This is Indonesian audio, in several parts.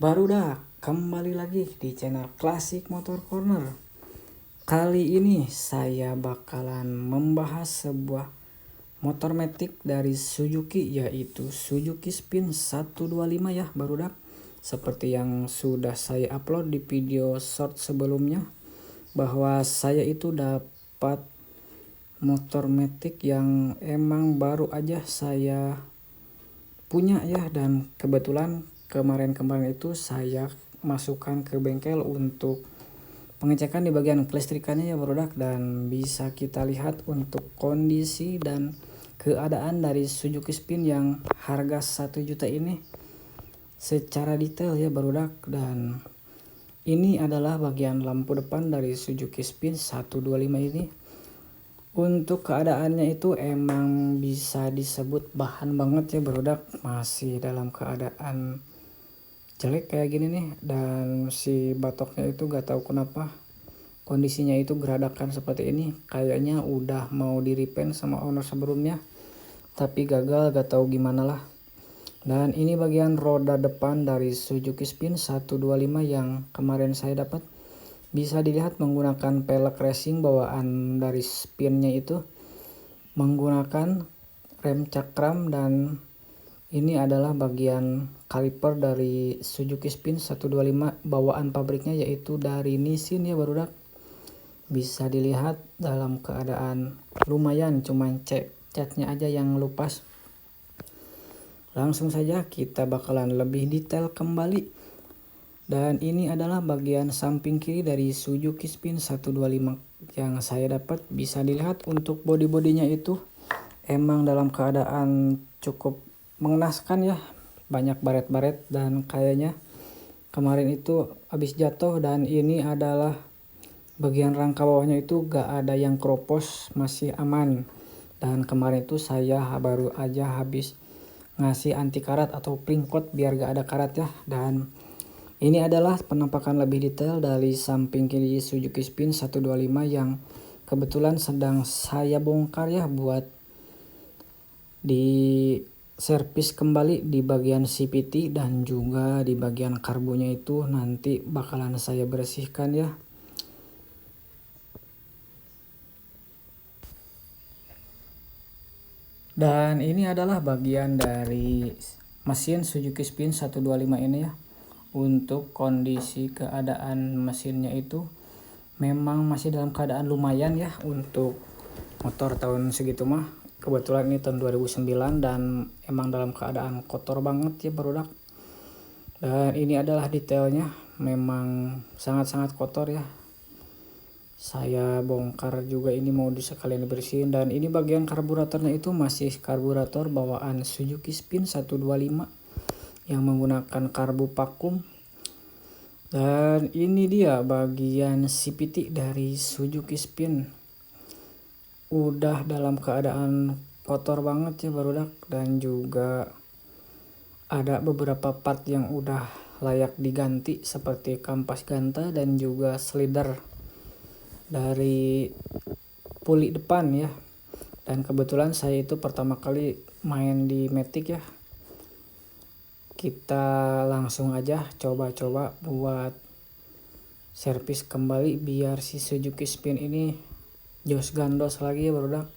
Barudak, kembali lagi di channel Classic Motor Corner. Kali ini saya bakalan membahas sebuah motor matic dari Suzuki, yaitu Suzuki Spin 125 ya barudak. Seperti yang sudah saya upload di video short sebelumnya, bahwa saya itu dapat motor matic yang emang baru aja saya punya ya, dan kebetulan kemarin itu saya masukkan ke bengkel untuk pengecekan di bagian kelistrikannya ya barudak, dan bisa kita lihat untuk kondisi dan keadaan dari Suzuki Spin yang harga 1 juta ini secara detail ya barudak. Dan ini adalah bagian lampu depan dari Suzuki Spin 125 ini. Untuk keadaannya itu emang bisa disebut bahan banget ya barudak, masih dalam keadaan jelek kayak gini nih. Dan si batoknya itu gak tahu kenapa kondisinya itu geradakan seperti ini, kayaknya udah mau di repaint sama owner sebelumnya tapi gagal, gak tahu gimana lah. Dan ini bagian roda depan dari Suzuki Spin 125 yang kemarin saya dapat. Bisa dilihat menggunakan pelek racing bawaan dari spinnya itu menggunakan rem cakram, dan ini adalah bagian kaliper dari Suzuki Spin 125 bawaan pabriknya, yaitu dari Nissin ya barudak. Bisa dilihat dalam keadaan lumayan, cuman catnya aja yang lupas. Langsung saja kita bakalan lebih detail kembali. Dan ini adalah bagian samping kiri dari Suzuki Spin 125 yang saya dapat. Bisa dilihat untuk bodi-bodinya itu emang dalam keadaan cukup mengenaskan ya, banyak baret-baret dan kayaknya kemarin itu habis jatuh. Dan ini adalah bagian rangka bawahnya itu gak ada yang keropos, masih aman. Dan kemarin itu saya baru aja habis ngasih anti karat atau pringcoat biar gak ada karat ya. Dan ini adalah penampakan lebih detail dari samping kiri Suzuki Spin 125 yang kebetulan sedang saya bongkar ya, buat di servis kembali di bagian CVT dan juga di bagian karbunya itu nanti bakalan saya bersihkan ya. Dan ini adalah bagian dari mesin Suzuki Spin 125 ini ya. Untuk kondisi keadaan mesinnya itu memang masih dalam keadaan lumayan ya untuk motor tahun segitu mah. Kebetulan ini tahun 2009 dan emang dalam keadaan kotor banget ya barudak. Dan ini adalah detailnya, memang sangat-sangat kotor ya. Saya bongkar juga ini, mau sekalian dibersihin. Dan ini bagian karburatornya itu masih karburator bawaan Suzuki Spin 125 yang menggunakan karbu vakum. Dan ini dia bagian CVT dari Suzuki Spin, udah dalam keadaan kotor banget ya barudak. Dan juga ada beberapa part yang udah layak diganti seperti kampas ganta dan juga slider dari puli depan ya. Dan kebetulan saya itu pertama kali main di matic ya, kita langsung aja coba-coba buat servis kembali biar si Suzuki Spin ini jos gandos lagi ya barudak.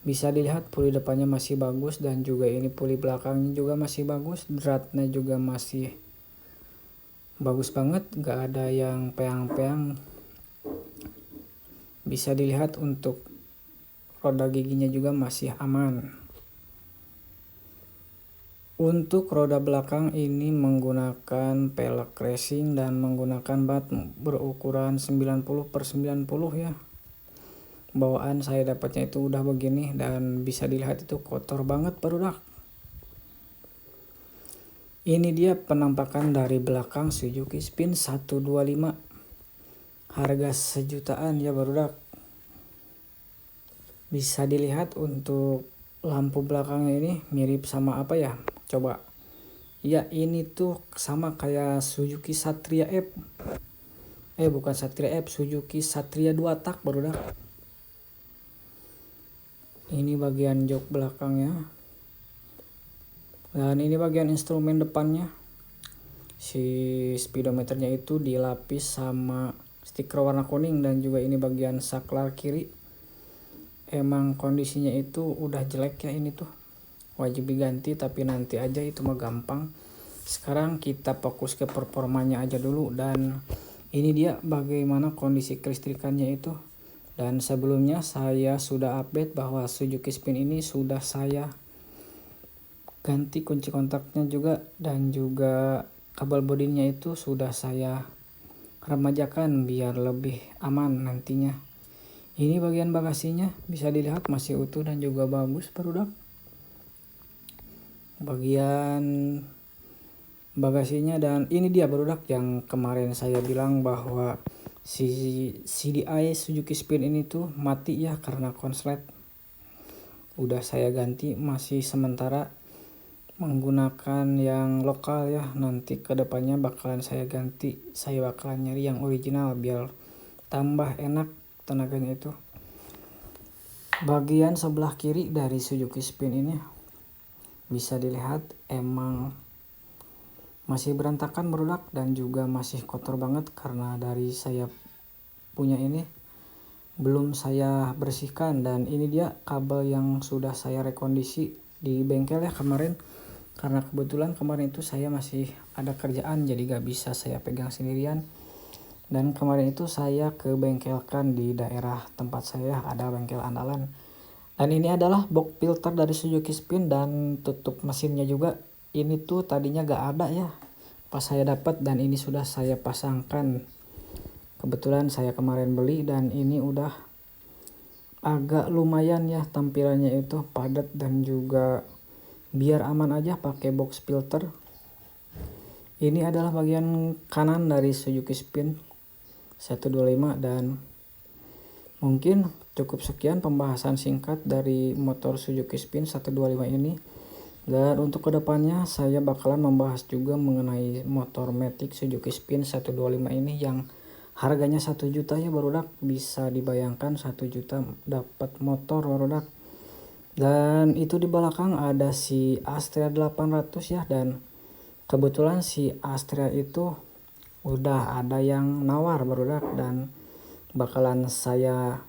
Bisa dilihat puli depannya masih bagus dan juga ini puli belakangnya juga masih bagus, dratnya juga masih bagus banget, gak ada yang peang-peang. Bisa dilihat untuk roda giginya juga masih aman. Untuk roda belakang ini menggunakan pelek racing dan menggunakan bat berukuran 90/90 ya. Bawaan saya dapatnya itu udah begini dan bisa dilihat itu kotor banget barudak. Ini dia penampakan dari belakang Suzuki Spin 125. Harga sejutaan ya barudak. Bisa dilihat untuk lampu belakangnya ini mirip sama apa ya? Coba. Ya ini tuh sama kayak Suzuki Satria F. Bukan Satria F, Suzuki Satria 2 tak barudak. Ini bagian jok belakangnya. Dan ini bagian instrumen depannya. si speedometernya itu dilapis sama stiker warna kuning, dan juga ini bagian saklar kiri emang kondisinya itu udah jelek ya, ini tuh wajib diganti, tapi nanti aja, itu mah gampang. Sekarang kita fokus ke performanya aja dulu, dan ini dia bagaimana kondisi kelistrikannya itu. Dan sebelumnya saya sudah update bahwa Suzuki Spin ini sudah saya ganti kunci kontaknya juga, dan juga kabel bodinya itu sudah saya remajakan biar lebih aman nantinya. Ini bagian bagasinya bisa dilihat masih utuh dan juga bagus barudak. Bagian bagasinya, dan ini dia barudak yang kemarin saya bilang bahwa si CDI Suzuki Spin ini tuh mati ya karena konslet. Udah saya ganti, masih sementara menggunakan yang lokal ya, nanti kedepannya bakalan saya ganti, saya bakalan nyari yang original biar tambah enak tenaganya itu. Bagian sebelah kiri dari Suzuki Spin ini bisa dilihat emang masih berantakan barudak, dan juga masih kotor banget karena dari saya punya ini belum saya bersihkan. Dan ini dia kabel yang sudah saya rekondisi di bengkel ya kemarin, karena kebetulan kemarin itu saya masih ada kerjaan jadi gak bisa saya pegang sendirian. Dan kemarin itu saya ke bengkelkan di daerah tempat saya, ada bengkel andalan. Dan ini adalah box filter dari Suzuki Spin, dan tutup mesinnya juga ini tuh tadinya gak ada ya pas saya dapat, dan ini sudah saya pasangkan. Kebetulan saya kemarin beli, dan ini udah agak lumayan ya tampilannya itu padat, dan juga biar aman aja pakai box filter. Ini adalah bagian kanan dari Suzuki Spin 125, dan mungkin cukup sekian pembahasan singkat dari motor Suzuki Spin 125 ini. Dan untuk kedepannya saya bakalan membahas juga mengenai motor Matic Suzuki Spin 125 ini yang harganya 1 juta ya barudak. Bisa dibayangkan 1 juta dapat motor barudak. Dan itu di belakang ada si Astrea 800 ya, dan kebetulan si Astrea itu udah ada yang nawar barudak, dan bakalan saya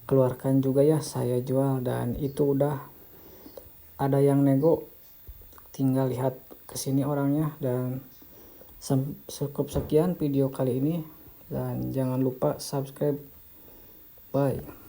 keluarkan juga ya, saya jual. Dan itu udah ada yang nego, tinggal lihat kesini orangnya. Dan cukup sekian video kali ini, dan jangan lupa subscribe. Bye.